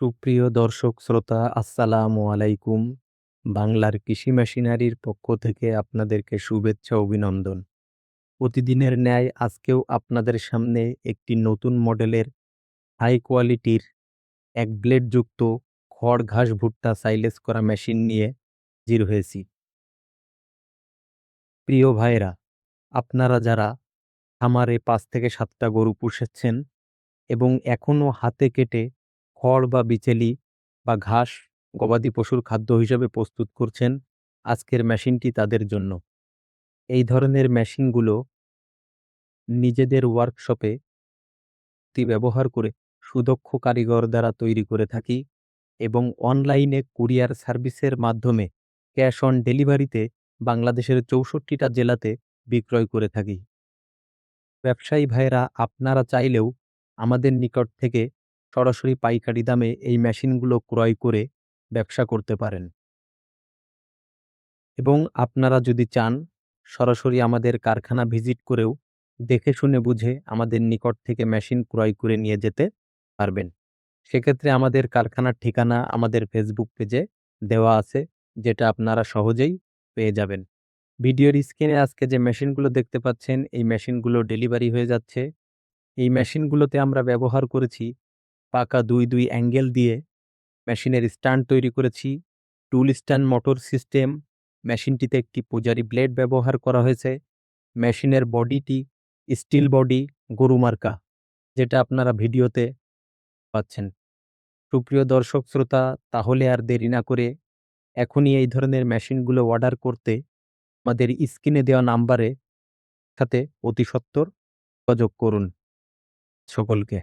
সুপ্রিয় দর্শক শ্রোতা আসসালামু আলাইকুম। বাংলার কৃষি মেশিনারির পক্ষ থেকে আপনাদেরকে শুভেচ্ছা অভিনন্দন। প্রতিদিনের ন্যায় আজকেও আপনাদের সামনে একটি নতুন মডেলের হাই কোয়ালিটির এক ব্লেডযুক্ত খড় ঘাস ভুট্টা সাইলেজ করা মেশিন নিয়ে হাজির হয়েছি। প্রিয় ভাইরা, আপনারা যারা খামারে ৫ থেকে ৭টা গরু পুষেছেন এবং এখনও হাতে কেটে খড় বা বিচেলি বা ঘাস গবাদি পশুর খাদ্য হিসেবে প্রস্তুত করছেন, আজকের মেশিনটি তাদের জন্য। এই ধরনের মেশিনগুলো নিজেদের ওয়ার্কশপে ব্যবহার করে সুদক্ষ কারিগর দ্বারা তৈরি করে থাকি এবং অনলাইনে কুরিয়ার সার্ভিসের মাধ্যমে ক্যাশ অন ডেলিভারিতে বাংলাদেশের ৬৪টা জেলাতে বিক্রয় করে থাকি। ব্যবসায়ী ভাইয়েরা আপনারা চাইলেও আমাদের নিকট থেকে সরাসরি পাইকারি দামে এই মেশিনগুলো ক্রয় করে ব্যবসা করতে পারেন এবং আপনারা যদি চান সরাসরি আমাদের কারখানা ভিজিট করেও দেখে শুনে বুঝে আমাদের নিকট থেকে মেশিন ক্রয় করে নিয়ে যেতে পারবেন। সেক্ষেত্রে আমাদের কারখানার ঠিকানা আমাদের ফেসবুক পেজে দেওয়া আছে, যেটা আপনারা সহজেই পেয়ে যাবেন। ভিডিওর স্ক্রিনে আজকে যে মেশিনগুলো দেখতে পাচ্ছেন, এই মেশিনগুলো ডেলিভারি হয়ে যাচ্ছে। এই মেশিনগুলোতে আমরা ব্যবহার করেছি পাকা ২ অ্যাঙ্গেল দিয়ে মেশিনের স্ট্যান্ড তৈরি করেছি, টুল স্ট্যান্ড মোটর সিস্টেম, মেশিনটিতে একটি পূজারি ব্লেড ব্যবহার করা হয়েছে। মেশিনের বডিটি স্টিল বডি গরু মার্কা, যেটা আপনারা ভিডিওতে পাচ্ছেন। সুপ্রিয় দর্শক শ্রোতা, তাহলে আর দেরি না করে এখনই এই ধরনের মেশিনগুলো অর্ডার করতে আমাদের স্ক্রিনে দেওয়া নাম্বারে সাথে অতি সত্বর যোগাযোগ করুন সকলকে।